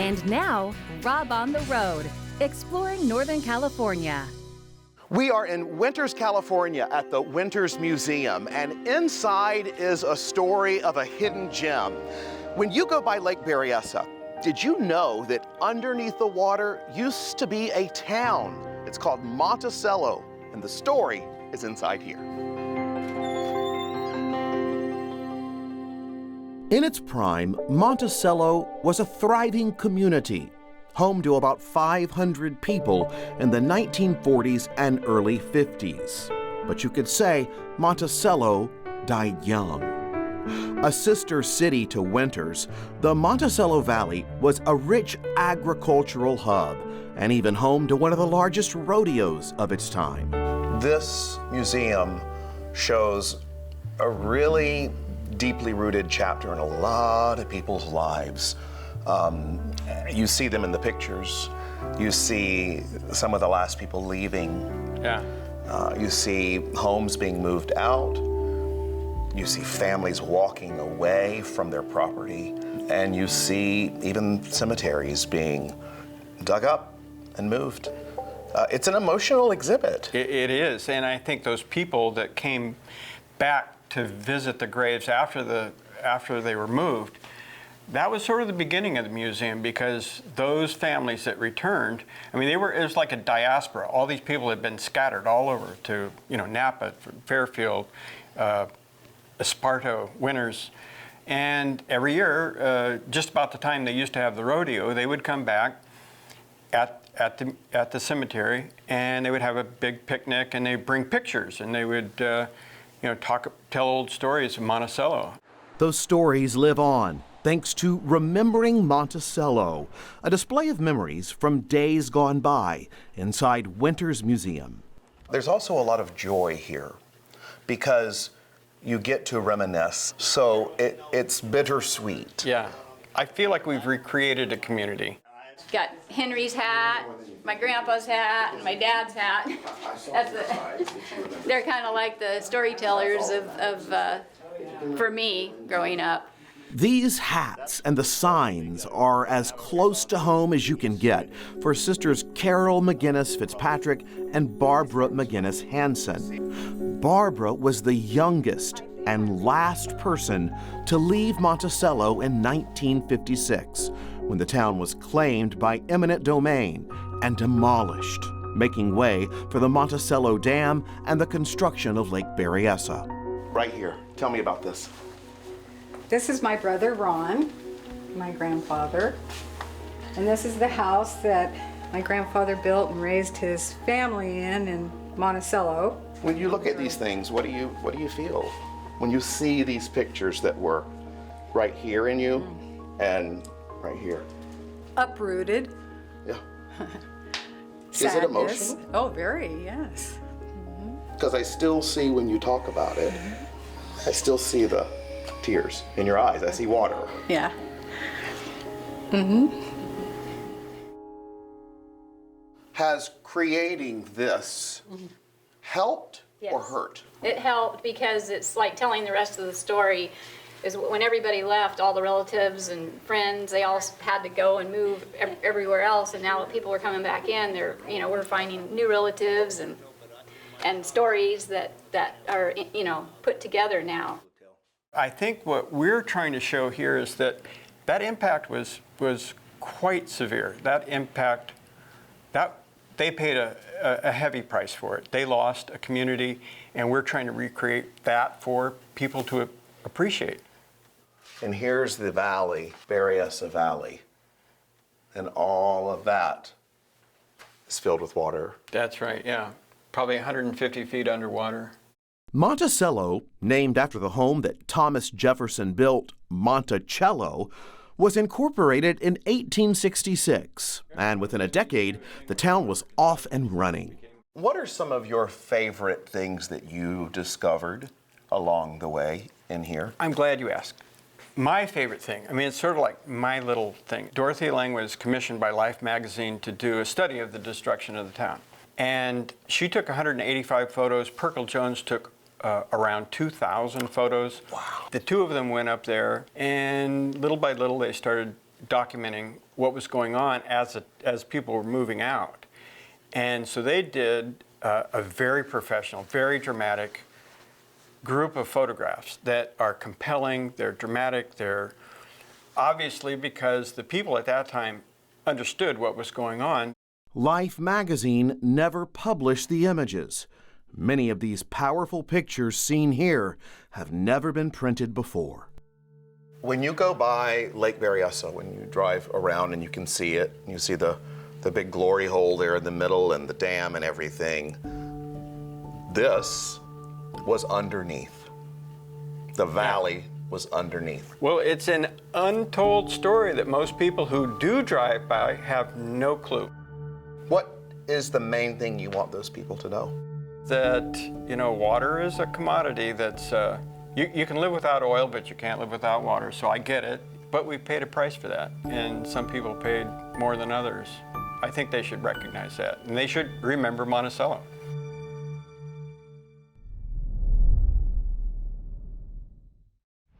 And now, Rob on the road, exploring Northern California. We are in Winters, California at the Winters Museum, and inside is a story of a hidden gem. When you go by Lake Berryessa, did you know that underneath the water used to be a town? It's called Monticello, and the story is inside here. In its prime, Monticello was a thriving community, home to about 500 people in the 1940s and early 50s. But you could say Monticello died young. A sister city to Winters, the Monticello Valley was a rich agricultural hub and even home to one of the largest rodeos of its time. This museum shows a really deeply rooted chapter in a lot of people's lives. You see them in the pictures. You see some of the last people leaving. Yeah. You see homes being moved out. You see families walking away from their property. And you see even cemeteries being dug up and moved. It's an emotional exhibit. It is, and I think those people that came back to visit the graves after they were moved, that was sort of the beginning of the museum, because those families that returned, I mean, it was like a diaspora. All these people had been scattered all over to, Napa, Fairfield, Esparto, Winters, and every year, just about the time they used to have the rodeo, they would come back at the cemetery, and they would have a big picnic, and they'd bring pictures, and they would tell old stories of Monticello. Those stories live on thanks to Remembering Monticello, a display of memories from days gone by inside Winters Museum. There's also a lot of joy here because you get to reminisce, so it's bittersweet. Yeah, I feel like we've recreated a community. Got Henry's hat, my grandpa's hat, and my dad's hat. They're kind of like the storytellers for me growing up. These hats and the signs are as close to home as you can get for sisters Carol McGinnis Fitzpatrick and Barbara McGinnis Hansen. Barbara was the youngest and last person to leave Monticello in 1956, when the town was claimed by eminent domain and demolished, making way for the Monticello Dam and the construction of Lake Berryessa. Right here, tell me about this. This is my brother Ron, my grandfather, and this is the house that my grandfather built and raised his family in Monticello. When you look at these things, what do you feel when you see these pictures that were right here in you and right here? Uprooted. Yeah. Sadness. Is it emotional? Oh, very, yes. Because I still see, when you talk about it, I still see the tears in your eyes. I see water. Yeah. Has creating this helped or hurt? It helped because it's like telling the rest of the story. Is when everybody left, all the relatives and friends, they all had to go and move everywhere else, and now that people are coming back in, we're finding new relatives and stories that are put together now. I think what we're trying to show here is that impact was quite severe. That impact, they paid a heavy price for it. They lost a community, and we're trying to recreate that for people to appreciate. And here's the valley, Berryessa Valley, and all of that is filled with water. That's right, yeah. Probably 150 feet underwater. Monticello, named after the home that Thomas Jefferson built, Monticello, was incorporated in 1866, and within a decade, the town was off and running. What are some of your favorite things that you discovered along the way in here? I'm glad you asked. My favorite thing, it's sort of like my little thing. Dorothy Lang was commissioned by Life magazine to do a study of the destruction of the town. And she took 185 photos. Perkle Jones took around 2,000 photos. Wow. The two of them went up there, and little by little they started documenting what was going on as people were moving out. And so they did a very professional, very dramatic group of photographs that are compelling, they're dramatic, they're obviously because the people at that time understood what was going on. Life magazine never published the images. Many of these powerful pictures seen here have never been printed before. When you go by Lake Berryessa, when you drive around and you can see it, you see the big glory hole there in the middle and the dam and everything, this was underneath. The valley was underneath. Well, it's an untold story that most people who do drive by have no clue. What is the main thing you want those people to know? That, you know, water is a commodity that's, you can live without oil, but you can't live without water, so I get it. But we paid a price for that, and some people paid more than others. I think they should recognize that, and they should remember Monticello.